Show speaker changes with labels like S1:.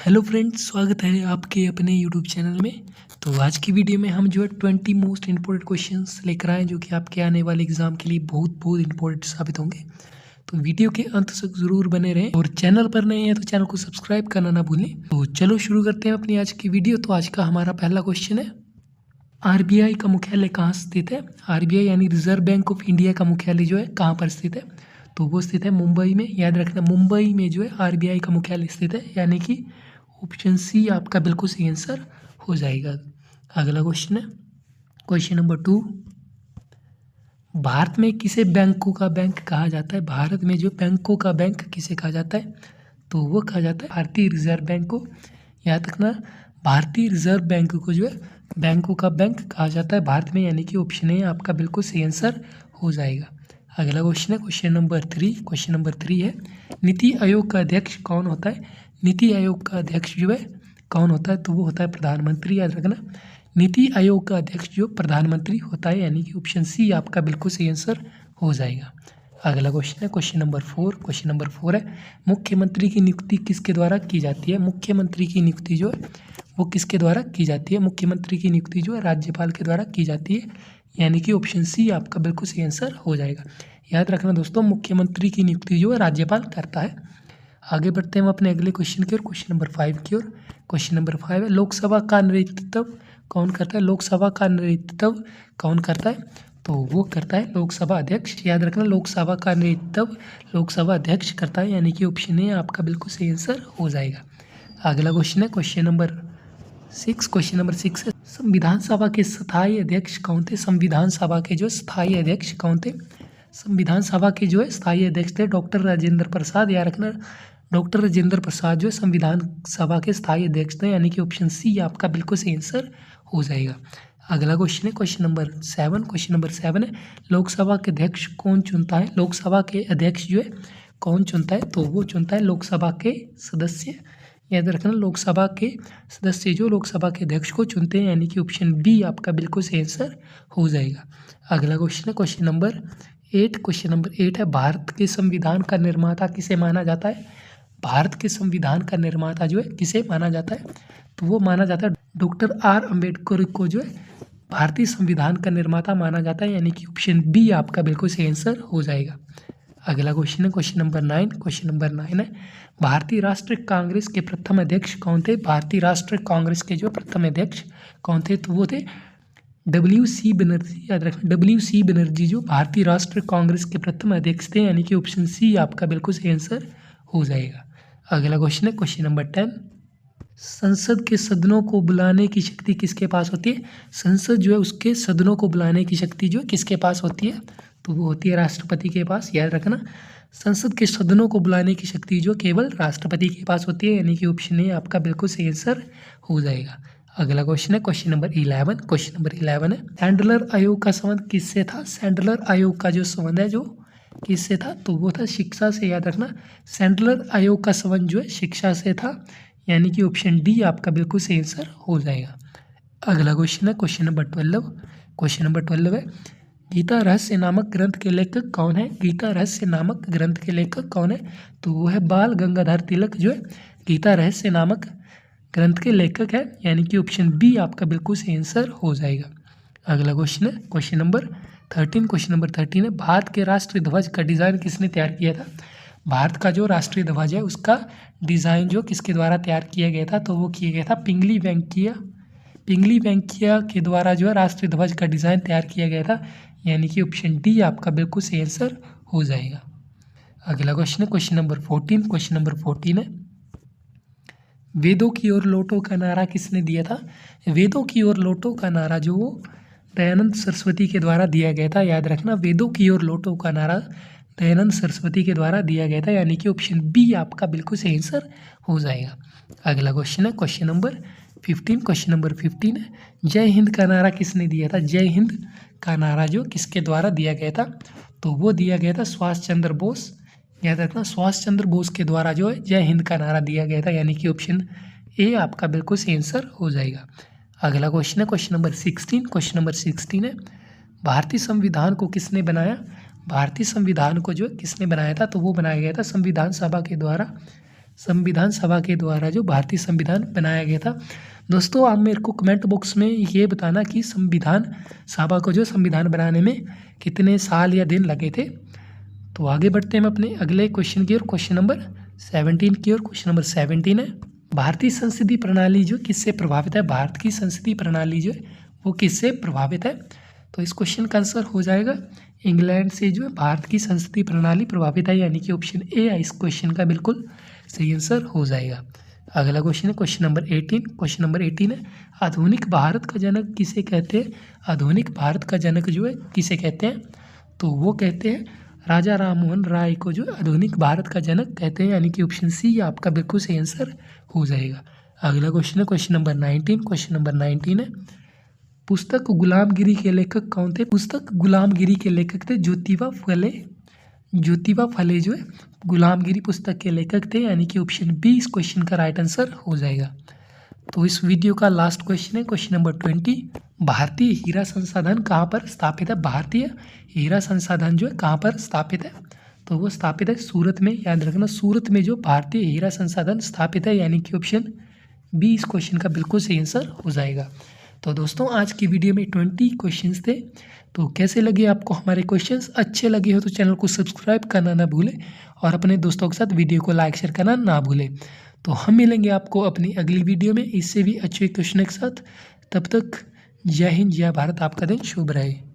S1: Hello friends, स्वागत है आपके अपने यूट्यूब चैनल में। तो आज की वीडियो में हम जो है 20 मोस्ट इंपॉर्टेंट क्वेश्चंस लेकर आए जो कि आपके आने वाले एग्जाम के लिए बहुत बहुत इंपॉर्टेंट साबित होंगे। तो वीडियो के अंत तक जरूर बने रहें और चैनल पर नए हैं तो चैनल को सब्सक्राइब करना ना भूलें। तो चलो शुरू करते हैं अपनी आज की वीडियो। तो आज का हमारा पहला क्वेश्चन है, आरबीआई का मुख्यालय कहाँ स्थित है। आरबीआई यानी रिजर्व बैंक ऑफ इंडिया का मुख्यालय जो है कहाँ पर स्थित है, तो वो स्थित है मुंबई में। याद रखना, मुंबई में जो है आरबीआई का मुख्यालय स्थित है, यानी कि ऑप्शन सी आपका बिल्कुल सही आंसर हो जाएगा। अगला क्वेश्चन है, क्वेश्चन नंबर 2, भारत में किसे बैंकों का बैंक कहा जाता है। भारत में जो बैंकों का बैंक किसे कहा जाता है, तो वो कहा जाता है भारतीय रिजर्व बैंक को। याद रखना, भारतीय रिजर्व बैंक को जो है बैंकों का बैंक कहा जाता है भारत में, यानी कि ऑप्शन ए आपका बिल्कुल सही आंसर हो जाएगा। अगला क्वेश्चन है, क्वेश्चन नंबर 3। क्वेश्चन नंबर 3 है, नीति आयोग का अध्यक्ष कौन होता है। नीति आयोग का अध्यक्ष जो है कौन होता है, तो वो होता है प्रधानमंत्री। याद रखना, नीति आयोग का अध्यक्ष जो प्रधानमंत्री होता है, यानी कि ऑप्शन सी आपका बिल्कुल सही आंसर हो जाएगा। अगला क्वेश्चन है, क्वेश्चन नंबर 4। क्वेश्चन नंबर 4 है, मुख्यमंत्री की नियुक्ति किसके द्वारा की जाती है। मुख्यमंत्री की नियुक्ति जो है वो किसके द्वारा की जाती है। मुख्यमंत्री की नियुक्ति जो है राज्यपाल के द्वारा की जाती है, यानी कि ऑप्शन सी आपका बिल्कुल सही आंसर हो जाएगा। याद रखना दोस्तों, मुख्यमंत्री की नियुक्ति जो है राज्यपाल करता है। आगे बढ़ते हैं हम अपने अगले क्वेश्चन की ओर, क्वेश्चन नंबर 5 की ओर। क्वेश्चन नंबर 5 है, लोकसभा का नेतृत्व कौन करता है। लोकसभा का नेतृत्व कौन करता है, तो वो करता है लोकसभा अध्यक्ष। याद रखना, लोकसभा का नेतृत्व लोकसभा अध्यक्ष करता है, यानी कि ऑप्शन ए आपका बिल्कुल सही आंसर हो जाएगा। अगला क्वेश्चन है, क्वेश्चन नंबर 6। क्वेश्चन नंबर 6 है, संविधान सभा के स्थायी अध्यक्ष कौन थे। संविधान सभा के जो स्थायी अध्यक्ष कौन थे। संविधान सभा के जो है स्थायी अध्यक्ष थे डॉक्टर राजेंद्र प्रसाद। याद रखना, डॉक्टर राजेंद्र प्रसाद जो संविधान सभा के स्थायी अध्यक्ष थे, यानी कि ऑप्शन सी आपका बिल्कुल सही आंसर हो जाएगा। अगला क्वेश्चन है, क्वेश्चन नंबर 7। क्वेश्चन नंबर 7 है, लोकसभा के अध्यक्ष कौन चुनता है। लोकसभा के अध्यक्ष जो है कौन चुनता है, तो वो चुनता है लोकसभा के सदस्य। याद रखना, लोकसभा के सदस्य जो लोकसभा के अध्यक्ष को चुनते हैं, यानी कि ऑप्शन बी आपका बिल्कुल सही आंसर हो जाएगा। अगला क्वेश्चन है, क्वेश्चन नंबर 8। क्वेश्चन नंबर 8 है, भारत के संविधान का निर्माता किसे माना जाता है। भारत के संविधान का निर्माता जो है किसे माना जाता है, तो वो माना जाता है डॉक्टर आर अम्बेडकर को जो है भारतीय संविधान का निर्माता माना जाता है, यानी कि ऑप्शन बी आपका बिल्कुल सही आंसर हो जाएगा। अगला क्वेश्चन है, क्वेश्चन नंबर 9। क्वेश्चन नंबर 9 है, भारतीय राष्ट्रीय कांग्रेस के प्रथम अध्यक्ष कौन थे। भारतीय राष्ट्रीय कांग्रेस के जो प्रथम अध्यक्ष कौन थे, तो वो थे WC बनर्जी। याद रखना, WC बनर्जी जो भारतीय राष्ट्रीय कांग्रेस के प्रथम अध्यक्ष थे, यानी कि ऑप्शन सी आपका बिल्कुल सही आंसर हो जाएगा। अगला क्वेश्चन है, क्वेश्चन नंबर 10, संसद के सदनों को बुलाने की शक्ति किसके पास होती है। संसद जो है उसके सदनों को बुलाने की शक्ति जो किसके पास होती है, तो वो होती है राष्ट्रपति के पास। याद रखना, संसद के सदनों को बुलाने की शक्ति जो केवल राष्ट्रपति के पास होती है, यानी कि ऑप्शन ए आपका बिल्कुल सही आंसर हो जाएगा। अगला क्वेश्चन है, क्वेश्चन नंबर 11। क्वेश्चन नंबर 11 है, सैंडलर आयोग का संबंध किससे था। सैंडलर आयोग का जो संबंध है जो किससे था, तो वो था शिक्षा से। याद रखना, सैंडलर आयोग का संबंध जो है शिक्षा से था, यानी कि ऑप्शन डी आपका बिल्कुल सही आंसर हो जाएगा। अगला क्वेश्चन है, क्वेश्चन नंबर 12। क्वेश्चन नंबर 12 है, गीता रहस्य नामक ग्रंथ के लेखक कौन है। गीता रहस्य नामक ग्रंथ के लेखक कौन है, तो वो है बाल गंगाधर तिलक जो है गीता रहस्य नामक ग्रंथ के लेखक है, यानी कि ऑप्शन बी आपका बिल्कुल सही आंसर हो जाएगा। अगला क्वेश्चन है, क्वेश्चन नंबर 13। क्वेश्चन नंबर 13 है, भारत के राष्ट्रीय ध्वज का डिज़ाइन किसने तैयार किया था। भारत का जो राष्ट्रीय ध्वज है उसका डिज़ाइन जो किसके द्वारा तैयार किया गया था, तो वो किया गया था पिंगली वेंकैया। पिंगली वेंकैया के द्वारा जो है राष्ट्रीय ध्वज का डिज़ाइन तैयार किया गया था, यानी कि ऑप्शन डी आपका बिल्कुल सही आंसर हो जाएगा। अगला क्वेश्चन है, क्वेश्चन नंबर 14। क्वेश्चन नंबर 14 है, वेदों की ओर लौटो का नारा किसने दिया था। वेदों की ओर लौटो का नारा जो दयानंद सरस्वती के द्वारा दिया गया था। याद रखना, वेदों की ओर लौटो का नारा दयानंद सरस्वती के द्वारा दिया गया था, यानी कि ऑप्शन बी आपका बिल्कुल सही आंसर हो जाएगा। अगला क्वेश्चन है, क्वेश्चन नंबर 15। क्वेश्चन नंबर 15 है, जय हिंद का नारा किसने दिया था। जय हिंद का नारा जो किसके द्वारा दिया गया था, तो वो दिया गया था सुभाष चंद्र बोस। याद रखना, सुभाष चंद्र बोस के द्वारा जो है जय हिंद का नारा दिया गया था, यानी कि ऑप्शन ए आपका बिल्कुल सही आंसर हो जाएगा। अगला क्वेश्चन है, क्वेश्चन नंबर 16। क्वेश्चन नंबर 16 है, भारतीय संविधान को किसने बनाया। भारतीय संविधान को जो किसने बनाया था, तो वो बनाया गया था संविधान सभा के द्वारा। संविधान सभा के द्वारा जो भारतीय संविधान बनाया गया था। दोस्तों आप मेरे को कमेंट बॉक्स में ये बताना कि संविधान सभा को जो संविधान बनाने में कितने साल या दिन लगे थे। तो आगे बढ़ते हैं हम अपने अगले क्वेश्चन की ओर, क्वेश्चन नंबर 17 की ओर। क्वेश्चन नंबर 17 है, भारतीय संसदीय प्रणाली जो किससे प्रभावित है? भारत की संसदीय प्रणाली जो है वो किससे प्रभावित है? तो इस क्वेश्चन का आंसर हो जाएगा इंग्लैंड से जो है भारत की संसदीय प्रणाली प्रभावित है, यानी कि ऑप्शन ए इस क्वेश्चन का बिल्कुल सही आंसर हो जाएगा। अगला क्वेश्चन है क्वेश्चन नंबर 18। क्वेश्चन नंबर 18 है, आधुनिक भारत का जनक किसे कहते हैं? आधुनिक भारत का जनक जो है किसे कहते हैं? तो वो कहते हैं राजा राममोहन राय को जो आधुनिक भारत का जनक कहते हैं, यानी कि ऑप्शन सी आपका बिल्कुल सही आंसर हो जाएगा। अगला क्वेश्चन है क्वेश्चन नंबर 19। क्वेश्चन नंबर 19 है, पुस्तक गुलामगिरी के लेखक कौन थे? पुस्तक गुलामगिरी के लेखक थे ज्योतिबा फुले। ज्योतिबा फुले जो है गुलामगिरी पुस्तक के लेखक थे, यानी कि ऑप्शन बी इस क्वेश्चन का राइट आंसर हो जाएगा। तो इस वीडियो का लास्ट क्वेश्चन है क्वेश्चन नंबर 20। भारतीय हीरा संसाधन कहाँ पर स्थापित है? भारतीय हीरा संसाधन जो है कहाँ पर स्थापित है? तो वो स्थापित है सूरत में। याद रखना सूरत में जो भारतीय हीरा संसाधन स्थापित है, यानी कि ऑप्शन बी इस क्वेश्चन का बिल्कुल सही आंसर हो जाएगा। तो दोस्तों आज की वीडियो में 20 क्वेश्चंस थे। तो कैसे लगे आपको हमारे क्वेश्चंस? अच्छे लगे हो तो चैनल को सब्सक्राइब करना ना भूलें और अपने दोस्तों के साथ वीडियो को लाइक शेयर करना ना भूलें। तो हम मिलेंगे आपको अपनी अगली वीडियो में इससे भी अच्छे क्वेश्चन के साथ। तब तक जय हिंद जय भारत, आपका दिन शुभ रहे।